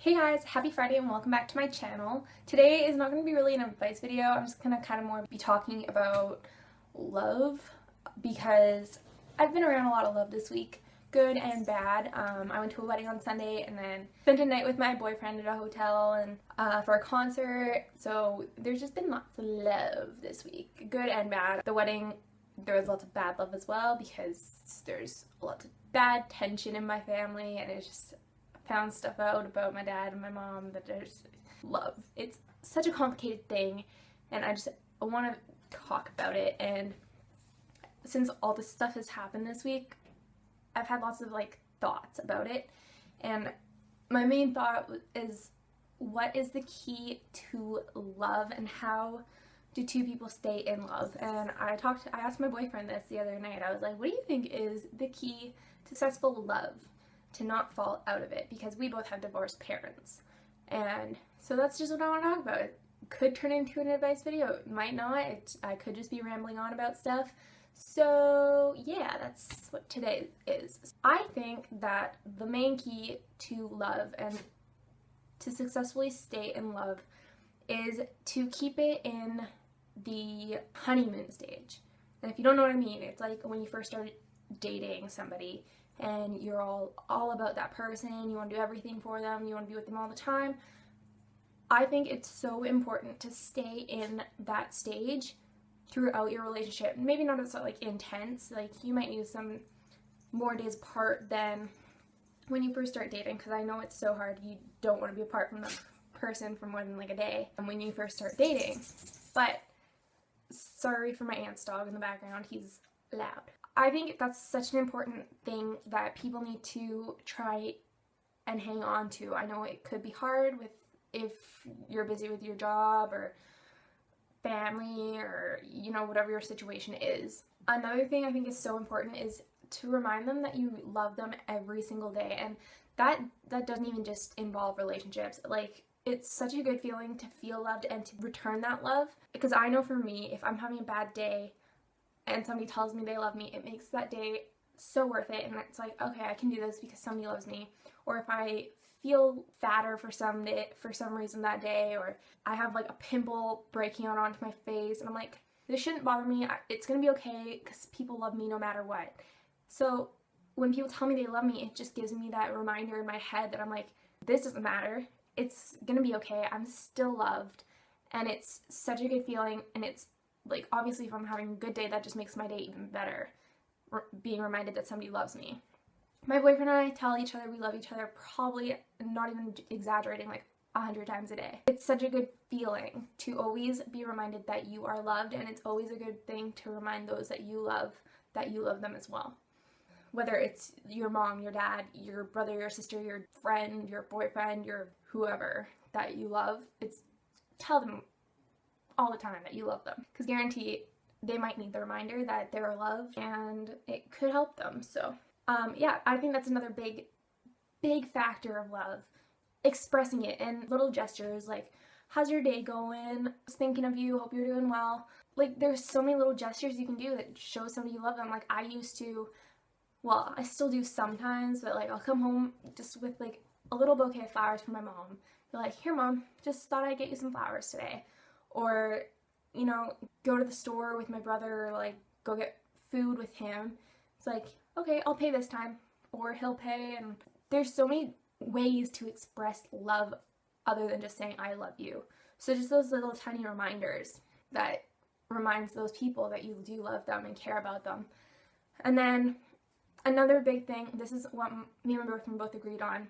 Hey guys, happy Friday and welcome back to my channel. Today is not going to be really an advice video. I'm just going to kind of more be talking about love because I've been around a lot of love this week, good and bad. I went to a wedding on Sunday and then spent a night with my boyfriend at a hotel and for a concert. So there's just been lots of love this week, good and bad. The wedding, there was lots of bad love as well because there's lots of bad tension in my family and it's just found stuff out about my dad and my mom that there's love. It's such a complicated thing and I want to talk about it. And since all this stuff has happened this week, I've had lots of thoughts about it, and my main thought is, what is the key to love and how do two people stay in love? And I asked my boyfriend this the other night. I was like, what do you think is the key to successful love, to not fall out of it? Because we both have divorced parents. And so that's just what I want to talk about. It could turn into an advice video, it might not. I could just be rambling on about stuff. So yeah, that's what today is. I think that the main key to love and to successfully stay in love is to keep it in the honeymoon stage. And if you don't know what I mean, it's like when you first start dating somebody and you're all about that person, you want to do everything for them, you want to be with them all the time. I think it's so important to stay in that stage throughout your relationship. Maybe not as intense, you might need some more days apart than when you first start dating, because I know it's so hard. You don't want to be apart from the person for more than a day when you first start dating. But sorry for my aunt's dog in the background, he's loud. I think that's such an important thing that people need to try and hang on to. I know it could be hard if you're busy with your job or family or whatever your situation is. Another thing I think is so important is to remind them that you love them every single day, and that doesn't even just involve relationships. It's such a good feeling to feel loved and to return that love, because I know for me, if I'm having a bad day and somebody tells me they love me, it makes that day so worth it, and it's like, okay, I can do this because somebody loves me. Or if I feel fatter for some reason that day, or I have a pimple breaking out onto my face and I'm like, this shouldn't bother me, it's gonna be okay because people love me no matter what. So when people tell me they love me, it just gives me that reminder in my head that I'm like, this doesn't matter, it's gonna be okay, I'm still loved. And it's such a good feeling, and it's obviously if I'm having a good day, that just makes my day even better, being reminded that somebody loves me. My boyfriend and I tell each other we love each other probably, not even exaggerating, 100 times a day. It's such a good feeling to always be reminded that you are loved, and it's always a good thing to remind those that you love them as well. Whether it's your mom, your dad, your brother, your sister, your friend, your boyfriend, your whoever that you love, tell them all the time that you love them, because guarantee they might need the reminder that they're loved and it could help them. So yeah, I think that's another big factor of love, expressing it in little gestures like, how's your day going? I was thinking of you, hope you're doing well. There's so many little gestures you can do that show somebody you love them. I used to, well, I still do sometimes, but I'll come home just with a little bouquet of flowers from my mom. Be like, here mom, just thought I'd get you some flowers today. Or, go to the store with my brother, or go get food with him. It's like, okay, I'll pay this time, or he'll pay. And there's so many ways to express love other than just saying I love you. So just those little tiny reminders that reminds those people that you do love them and care about them. And then another big thing, this is what me and my boyfriend both agreed on,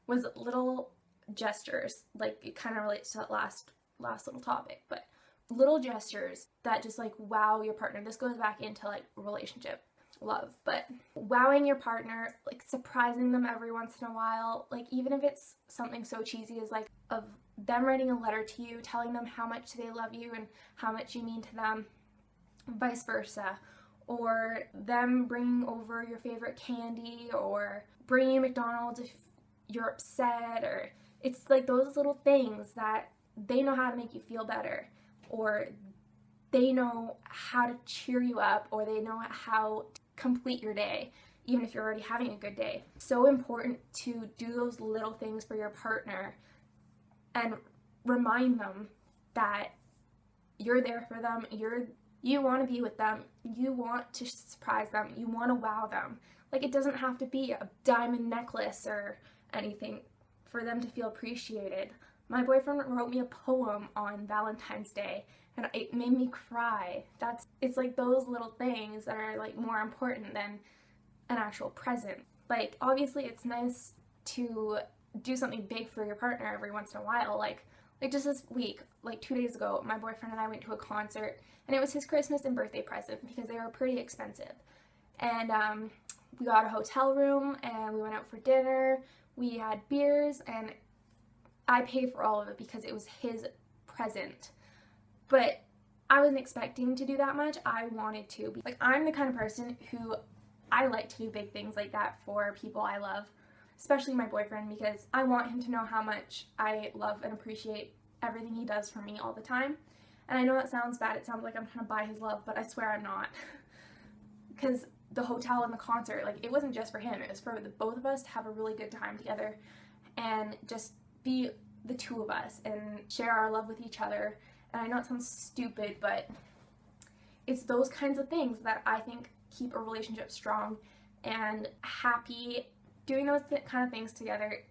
was little gestures. It kind of relates to that last little topic, but little gestures that just wow your partner. This goes back into relationship love, but wowing your partner, surprising them every once in a while, even if it's something so cheesy as of them writing a letter to you telling them how much they love you and how much you mean to them, vice versa, or them bringing over your favorite candy, or bringing you McDonald's if you're upset. Or it's those little things that they know how to make you feel better, or they know how to cheer you up, or they know how to complete your day. even if you're already having a good day. So important to do those little things for your partner and remind them that you're there for them, you want to be with them, you want to surprise them, you want to wow them. Like, it doesn't have to be a diamond necklace or anything for them to feel appreciated. My boyfriend wrote me a poem on Valentine's Day and it made me cry. It's like those little things that are like more important than an actual present. Like, obviously it's nice to do something big for your partner every once in a while. Like just this week, like 2 days ago, my boyfriend and I went to a concert and it was his Christmas and birthday present because they were pretty expensive. And we got a hotel room and we went out for dinner. We had beers and I paid for all of it because it was his present. But I wasn't expecting to do that much. I wanted to. Like, I'm the kind of person who I like to do big things like that for people I love, especially my boyfriend, because I want him to know how much I love and appreciate everything he does for me all the time. And I know that sounds bad. It sounds like I'm trying to buy his love, but I swear I'm not. Because the hotel and the concert, like, it wasn't just for him. It was for the both of us to have a really good time together and just be the two of us and share our love with each other. And I know it sounds stupid, but it's those kinds of things that I think keep a relationship strong and happy. Doing those kind of things together,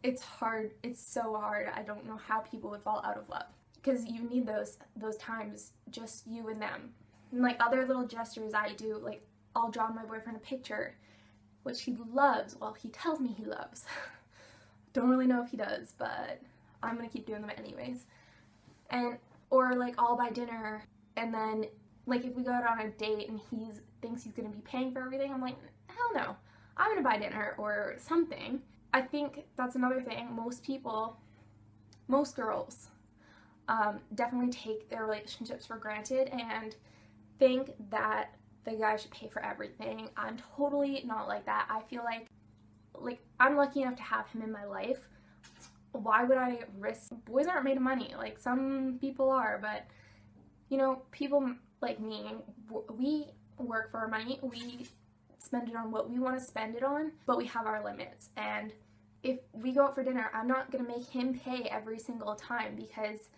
it's hard. It's so hard. I don't know how people would fall out of love, because you need those times, just you and them. And like other little gestures I do, like I'll draw my boyfriend a picture, which he loves. Well, he tells me he loves. Don't really know if he does, but I'm gonna keep doing them anyways. And or like I'll buy dinner, and then like if we go out on a date and he thinks he's gonna be paying for everything, I'm like, hell no, I'm gonna buy dinner or something. I think that's another thing. Most girls definitely take their relationships for granted and think that the guy should pay for everything. I'm totally not like that. I feel like I'm lucky enough to have him in my life. Why would I risk? Boys aren't made of money. Like, some people are, but you know, people like me, we work for our money. We spend it on what we want to spend it on, but we have our limits. And if we go out for dinner, I'm not gonna make him pay every single time because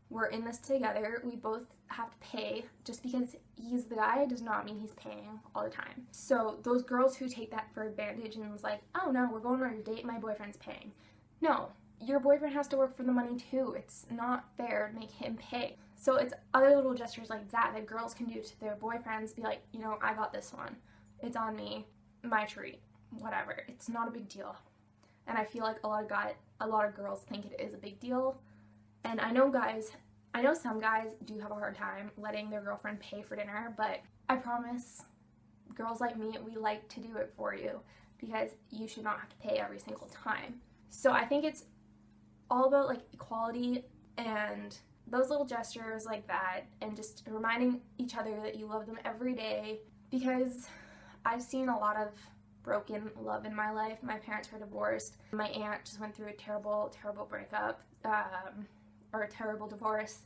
we're in this together. We both have to pay. Just because he's the guy does not mean he's paying all the time. So those girls who take that for advantage and was like, oh no, we're going on a date, my boyfriend's paying. No, your boyfriend has to work for the money too. It's not fair to make him pay. So it's other little gestures like that that girls can do to their boyfriends. Be like, you know, I got this one. It's on me. My treat. Whatever. It's not a big deal. And I feel like a lot of girls think it is a big deal. And I know some guys do have a hard time letting their girlfriend pay for dinner, but I promise, girls like me, we like to do it for you because you should not have to pay every single time. So I think it's all about like equality and those little gestures like that, and just reminding each other that you love them every day, because I've seen a lot of broken love in my life. My parents were divorced. My aunt just went through a terrible breakup, or a terrible divorce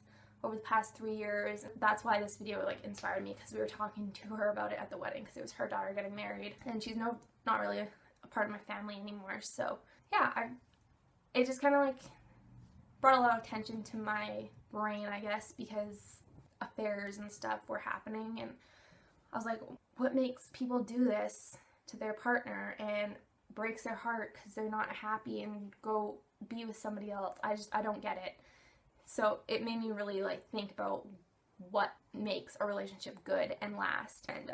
over the past 3 years. That's why this video like inspired me, because we were talking to her about it at the wedding, because it was her daughter getting married and she's not really a part of my family anymore. So yeah, it just kind of like brought a lot of attention to my brain, I guess, because affairs and stuff were happening, and I was like, what makes people do this to their partner and breaks their heart because they're not happy and go be with somebody else? I don't get it. So it made me really like think about what makes a relationship good and last. And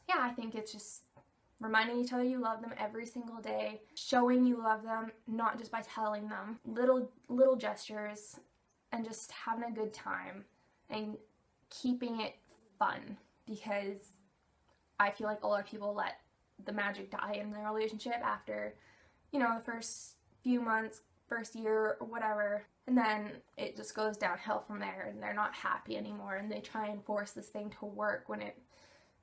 yeah, I think it's just reminding each other you love them every single day, showing you love them, not just by telling them, little gestures, and just having a good time and keeping it fun, because I feel like a lot of people let the magic die in their relationship after, you know, the first few months, first year, or whatever, and then it just goes downhill from there and they're not happy anymore and they try and force this thing to work when it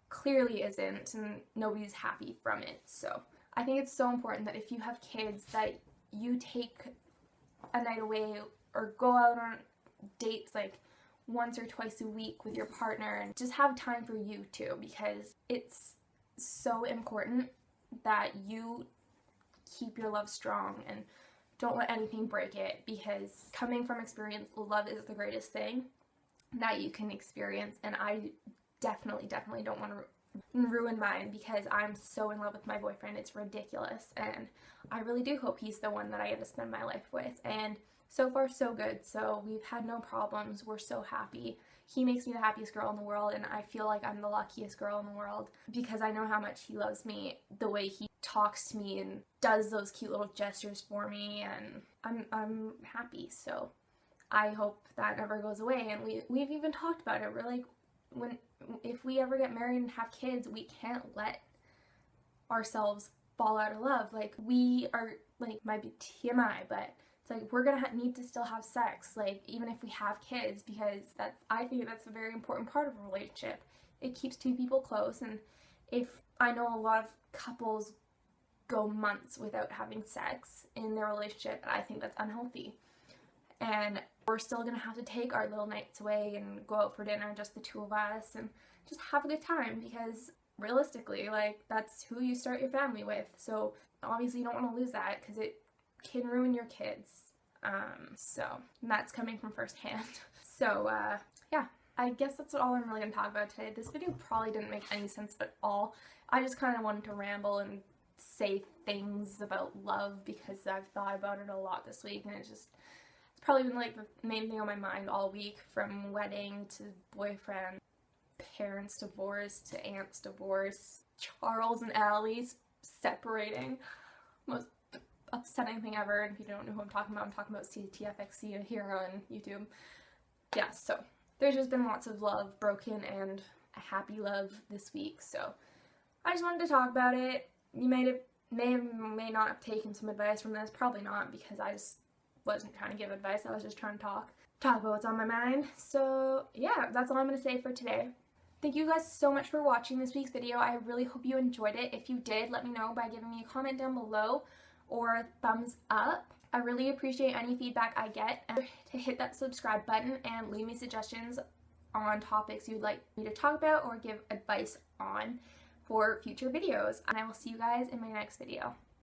clearly isn't and nobody's happy from it. So I think it's so important that if you have kids, that you take a night away or go out on dates like once or twice a week with your partner and just have time for you too, because it's so important that you keep your love strong and don't let anything break it, because coming from experience, love is the greatest thing that you can experience, and I definitely don't want to ruin mine because I'm so in love with my boyfriend. It's ridiculous, and I really do hope he's the one that I get to spend my life with. And so far so good. So we've had no problems. We're so happy. He makes me the happiest girl in the world, and I feel like I'm the luckiest girl in the world because I know how much he loves me, the way he talks to me and does those cute little gestures for me, and I'm happy. So I hope that never goes away. And we've even talked about it. We're like, if we ever get married and have kids, we can't let ourselves fall out of love. Like, we are, like, might be TMI, but it's like we're gonna need to still have sex, like, even if we have kids, because I think that's a very important part of a relationship. It keeps two people close, and if I know a lot of couples go months without having sex in their relationship, and I think that's unhealthy. And we're still gonna have to take our little nights away and go out for dinner, just the two of us, and just have a good time, because realistically, like, that's who you start your family with. So obviously you don't want to lose that because it can ruin your kids. So that's coming from firsthand. So yeah, I guess that's all I'm really gonna talk about today. This video probably didn't make any sense at all. I just kind of wanted to ramble and say things about love because I've thought about it a lot this week, and it's probably been like the main thing on my mind all week, from wedding to boyfriend, parents' divorce to aunt's divorce, Charles and Allie's separating. Most upsetting thing ever. And if you don't know who I'm talking about CTFXC here on YouTube. Yeah, so there's just been lots of love broken and a happy love this week. So I just wanted to talk about it. You may not have taken some advice from this. Probably not, because I just wasn't trying to give advice. I was just trying to talk about what's on my mind. So yeah, that's all I'm going to say for today. Thank you guys so much for watching this week's video. I really hope you enjoyed it. If you did, let me know by giving me a comment down below or a thumbs up. I really appreciate any feedback I get, and to hit that subscribe button and leave me suggestions on topics you'd like me to talk about or give advice on for future videos. And I will see you guys in my next video.